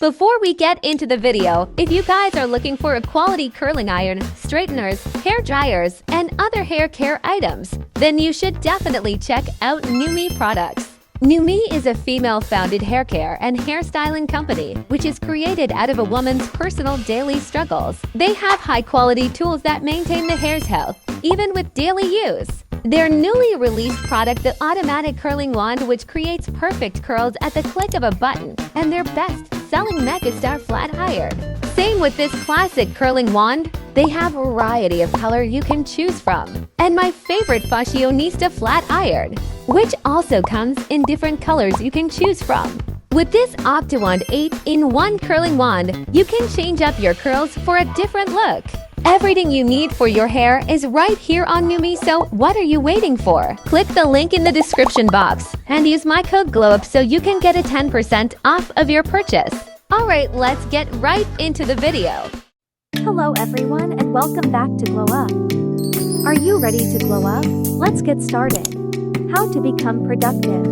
Before we get into the video, if you guys are looking for a quality curling iron, straighteners, hair dryers, and other hair care items, then you should definitely check out Numi products. Numi is a female-founded hair care and hairstyling company, which is created out of a woman's personal daily struggles. They have high-quality tools that maintain the hair's health, even with daily use. Their newly released product, the automatic curling wand, which creates perfect curls at the click of a button, and their best-selling Megastar flat iron. Same with this classic curling wand, they have a variety of color you can choose from. And my favorite Fashionista flat iron, which also comes in different colors you can choose from. With this OptiWand 8-in-1 curling wand, you can change up your curls for a different look. Everything you need for your hair is right here on Numi, so what are you waiting for? Click the link in the description box and use my code GLOWUP so you can get a 10% off of your purchase. Alright, let's get right into the video. Hello everyone and welcome back to Glow Up. Are you ready to glow up? Let's get started. How to become productive.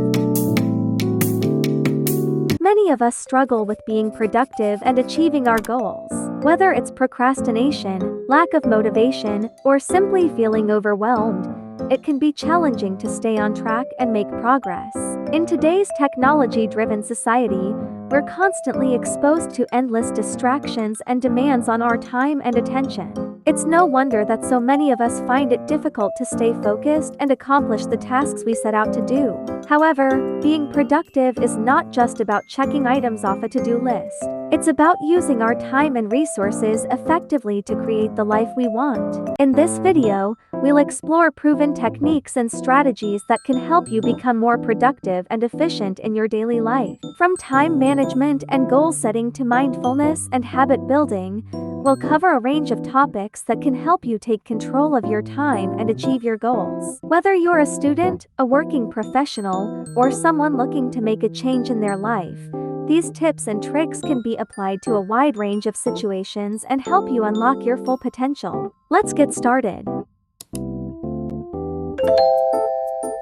Many of us struggle with being productive and achieving our goals. Whether it's procrastination, lack of motivation, or simply feeling overwhelmed, it can be challenging to stay on track and make progress. In today's technology-driven society, we're constantly exposed to endless distractions and demands on our time and attention. It's no wonder that so many of us find it difficult to stay focused and accomplish the tasks we set out to do. However, being productive is not just about checking items off a to-do list. It's about using our time and resources effectively to create the life we want. In this video, we'll explore proven techniques and strategies that can help you become more productive and efficient in your daily life. From time management and goal setting to mindfulness and habit building, we'll cover a range of topics that can help you take control of your time and achieve your goals. Whether you're a student, a working professional, or someone looking to make a change in their life, these tips and tricks can be applied to a wide range of situations and help you unlock your full potential. Let's get started.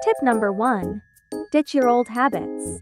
Tip number 1. Ditch your old habits.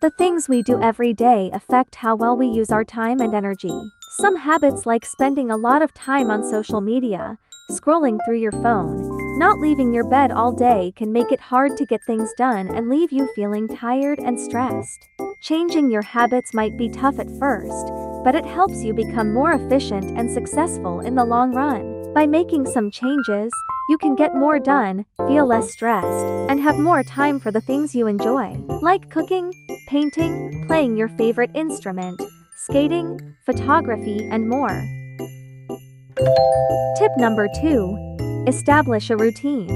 The things we do every day affect how well we use our time and energy. Some habits, like spending a lot of time on social media, scrolling through your phone, not leaving your bed all day, can make it hard to get things done and leave you feeling tired and stressed. Changing your habits might be tough at first, but it helps you become more efficient and successful in the long run. By making some changes, you can get more done, feel less stressed, and have more time for the things you enjoy, like cooking, painting, playing your favorite instrument, skating, photography, and more. Tip number 2. Establish a routine.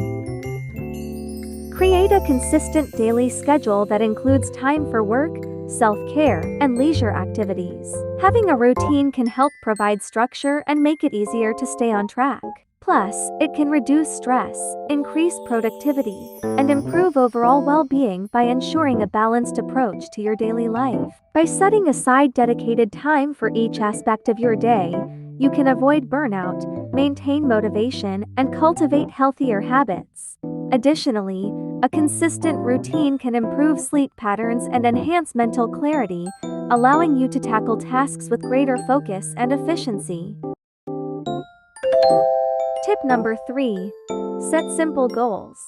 Create a consistent daily schedule that includes time for work, self-care, and leisure activities. Having a routine can help provide structure and make it easier to stay on track. Plus, it can reduce stress, increase productivity, and improve overall well-being by ensuring a balanced approach to your daily life. By setting aside dedicated time for each aspect of your day, you can avoid burnout, maintain motivation, and cultivate healthier habits. Additionally, a consistent routine can improve sleep patterns and enhance mental clarity, allowing you to tackle tasks with greater focus and efficiency. Tip number 3. Set simple goals.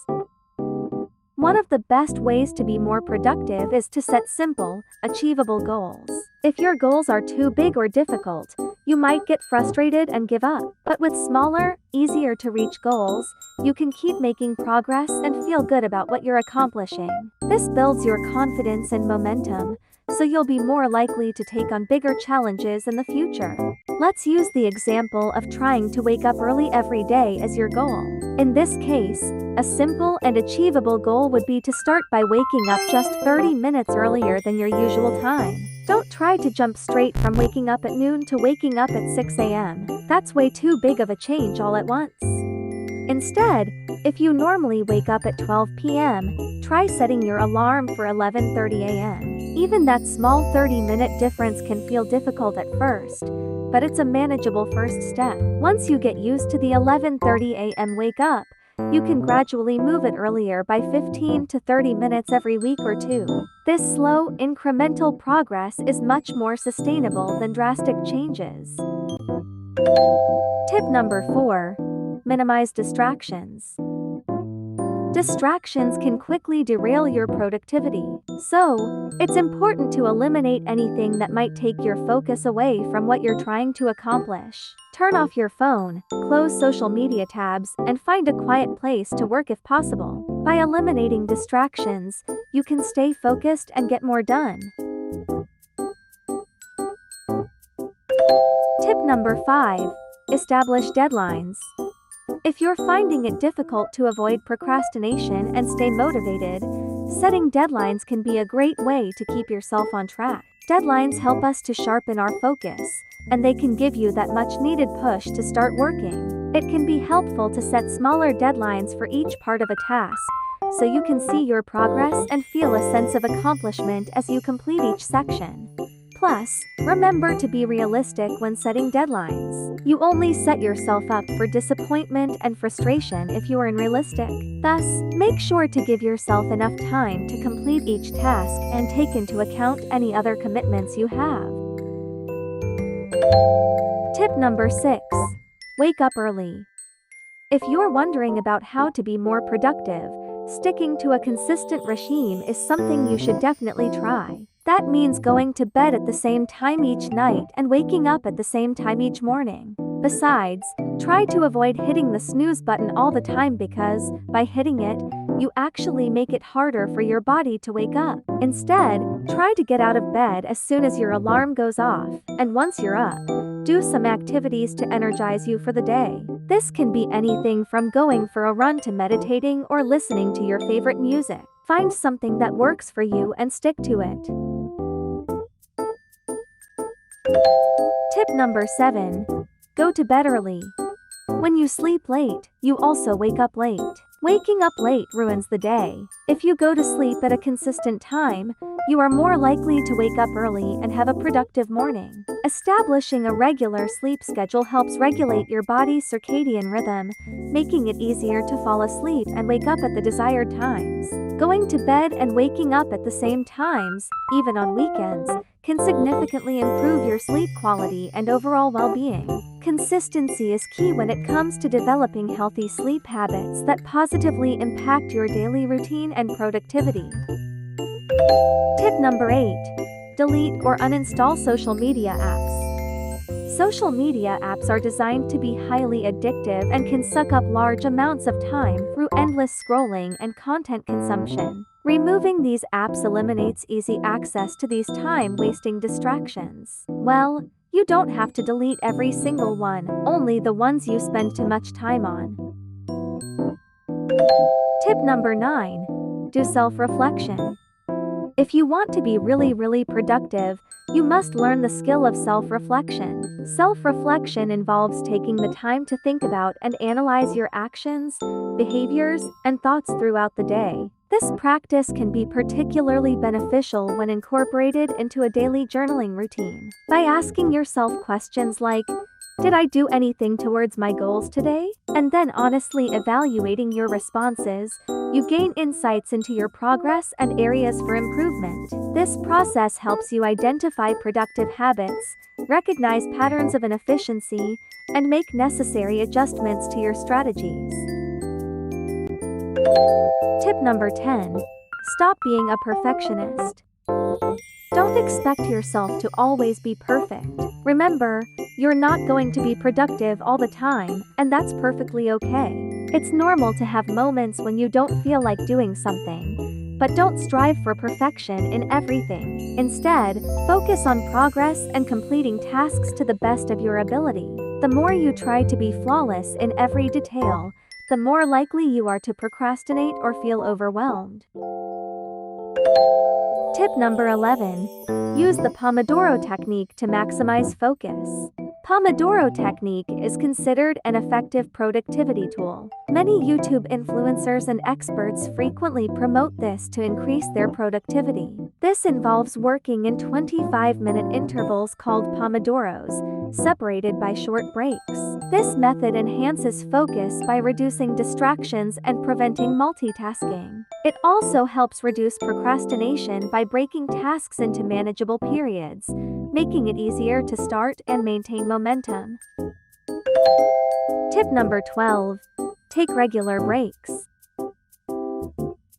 One of the best ways to be more productive is to set simple, achievable goals. If your goals are too big or difficult, you might get frustrated and give up. But with smaller, easier to reach goals, you can keep making progress and feel good about what you're accomplishing. This builds your confidence and momentum, so you'll be more likely to take on bigger challenges in the future. Let's use the example of trying to wake up early every day as your goal. In this case, a simple and achievable goal would be to start by waking up just 30 minutes earlier than your usual time. Don't try to jump straight from waking up at noon to waking up at 6 a.m. That's way too big of a change all at once. Instead, if you normally wake up at 12 p.m., try setting your alarm for 11:30 a.m. Even that small 30-minute difference can feel difficult at first, but it's a manageable first step. Once you get used to the 11:30 a.m. wake up, You can gradually move it earlier by 15 to 30 minutes every week or two. This slow, incremental progress is much more sustainable than drastic changes. Tip number 4. Minimize distractions. Distractions can quickly derail your productivity, so it's important to eliminate anything that might take your focus away from what you're trying to accomplish. Turn off your phone, close social media tabs, and find a quiet place to work if possible. By eliminating distractions, you can stay focused and get more done. Tip number 5. Establish deadlines. If you're finding it difficult to avoid procrastination and stay motivated, setting deadlines can be a great way to keep yourself on track. Deadlines help us to sharpen our focus, and they can give you that much needed push to start working. It can be helpful to set smaller deadlines for each part of a task, so you can see your progress and feel a sense of accomplishment as you complete each section. Plus, remember to be realistic when setting deadlines. You only set yourself up for disappointment and frustration if you are unrealistic. Thus, make sure to give yourself enough time to complete each task and take into account any other commitments you have. Tip number 6. Wake up early. If you're wondering about how to be more productive, sticking to a consistent regime is something you should definitely try. That means going to bed at the same time each night and waking up at the same time each morning. Besides, try to avoid hitting the snooze button all the time because, by hitting it, you actually make it harder for your body to wake up. Instead, try to get out of bed as soon as your alarm goes off, and once you're up, do some activities to energize you for the day. This can be anything from going for a run to meditating or listening to your favorite music. Find something that works for you and stick to it. Tip number 7. Go to bed early. When you sleep late, you also wake up late. Waking up late ruins the day. If you go to sleep at a consistent time, you are more likely to wake up early and have a productive morning. Establishing a regular sleep schedule helps regulate your body's circadian rhythm, making it easier to fall asleep and wake up at the desired times. Going to bed and waking up at the same times, even on weekends, can significantly improve your sleep quality and overall well-being. Consistency is key when it comes to developing healthy sleep habits that positively impact your daily routine and productivity. Tip number 8. Delete or uninstall social media apps. Social media apps are designed to be highly addictive and can suck up large amounts of time through endless scrolling and content consumption. Removing these apps eliminates easy access to these time-wasting distractions. Well, you don't have to delete every single one, only the ones you spend too much time on. Tip number 9. Do self-reflection. If you want to be really productive, you must learn the skill of self-reflection. Self-reflection involves taking the time to think about and analyze your actions, behaviors, and thoughts throughout the day. This practice can be particularly beneficial when incorporated into a daily journaling routine. By asking yourself questions like, did I do anything towards my goals today? And then honestly evaluating your responses, you gain insights into your progress and areas for improvement. This process helps you identify productive habits, recognize patterns of inefficiency, and make necessary adjustments to your strategies. Tip number 10. Stop being a perfectionist. Don't expect yourself to always be perfect. Remember, you're not going to be productive all the time, and that's perfectly okay. It's normal to have moments when you don't feel like doing something, but don't strive for perfection in everything. Instead, focus on progress and completing tasks to the best of your ability. The more you try to be flawless in every detail, the more likely you are to procrastinate or feel overwhelmed. Tip number 11. Use the Pomodoro Technique to maximize focus. Pomodoro Technique is considered an effective productivity tool. Many YouTube influencers and experts frequently promote this to increase their productivity. This involves working in 25-minute intervals called Pomodoros, separated by short breaks. This method enhances focus by reducing distractions and preventing multitasking. It also helps reduce procrastination by breaking tasks into manageable periods, making it easier to start and maintain momentum. Tip number 12. Take regular breaks.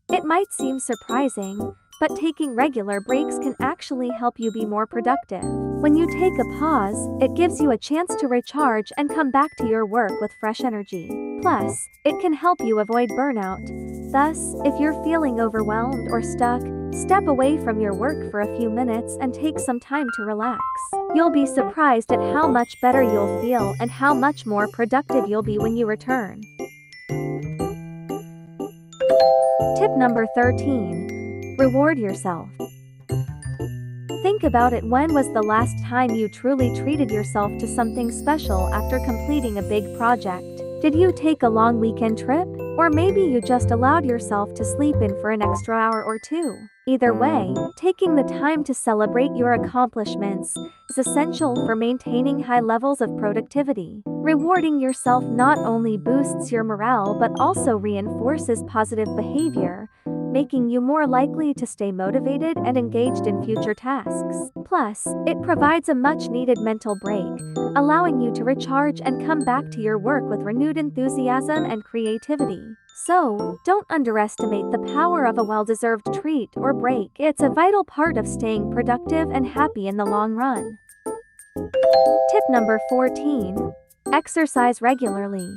It might seem surprising, but taking regular breaks can actually help you be more productive. When you take a pause, it gives you a chance to recharge and come back to your work with fresh energy. Plus, it can help you avoid burnout. Thus, if you're feeling overwhelmed or stuck, step away from your work for a few minutes and take some time to relax. You'll be surprised at how much better you'll feel and how much more productive you'll be when you return. Tip number 13. Reward yourself. Think about it. When was the last time you truly treated yourself to something special after completing a big project? Did you take a long weekend trip? Or maybe you just allowed yourself to sleep in for an extra hour or two? Either way, taking the time to celebrate your accomplishments is essential for maintaining high levels of productivity. Rewarding yourself not only boosts your morale but also reinforces positive behavior, making you more likely to stay motivated and engaged in future tasks. Plus, it provides a much-needed mental break, allowing you to recharge and come back to your work with renewed enthusiasm and creativity. So, don't underestimate the power of a well-deserved treat or break. It's a vital part of staying productive and happy in the long run. Tip number 14. Exercise regularly.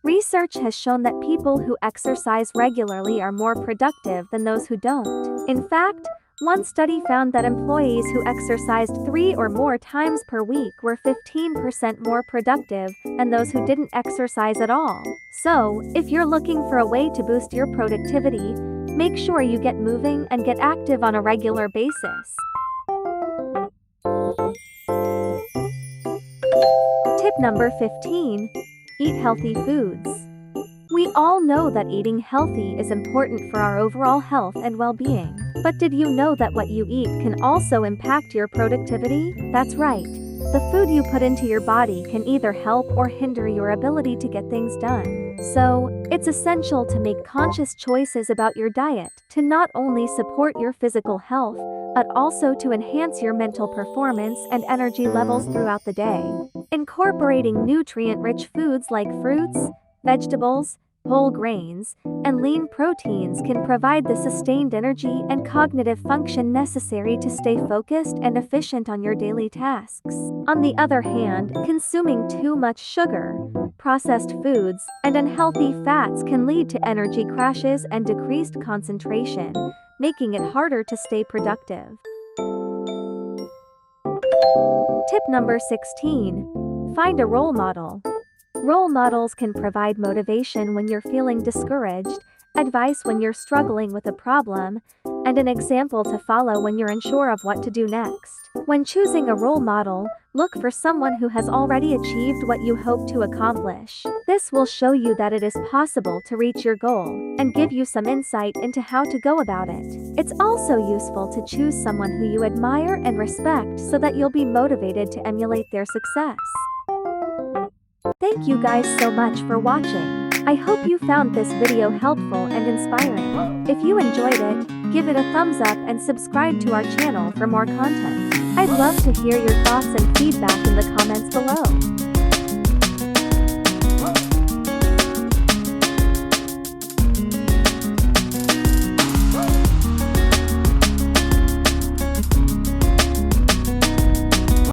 Research has shown that people who exercise regularly are more productive than those who don't. In fact, one study found that employees who exercised 3 or more times per week were 15% more productive than those who didn't exercise at all. So, if you're looking for a way to boost your productivity, make sure you get moving and get active on a regular basis. Tip number 15. Eat healthy foods. We all know that eating healthy is important for our overall health and well-being. But did you know that what you eat can also impact your productivity? That's right. The food you put into your body can either help or hinder your ability to get things done. So, it's essential to make conscious choices about your diet to not only support your physical health, but also to enhance your mental performance and energy levels throughout the day. Incorporating nutrient-rich foods like fruits, vegetables, whole grains, and lean proteins can provide the sustained energy and cognitive function necessary to stay focused and efficient on your daily tasks. On the other hand, consuming too much sugar, processed foods, and unhealthy fats can lead to energy crashes and decreased concentration, making it harder to stay productive. Tip number 16. Find a role model. Role models can provide motivation when you're feeling discouraged, advice when you're struggling with a problem, and an example to follow when you're unsure of what to do next. When choosing a role model, look for someone who has already achieved what you hope to accomplish. This will show you that it is possible to reach your goal and give you some insight into how to go about it. It's also useful to choose someone who you admire and respect so that you'll be motivated to emulate their success. Thank you guys so much for watching. I hope you found this video helpful and inspiring. If you enjoyed it, give it a thumbs up and subscribe to our channel for more content. I'd love to hear your thoughts and feedback in the comments below.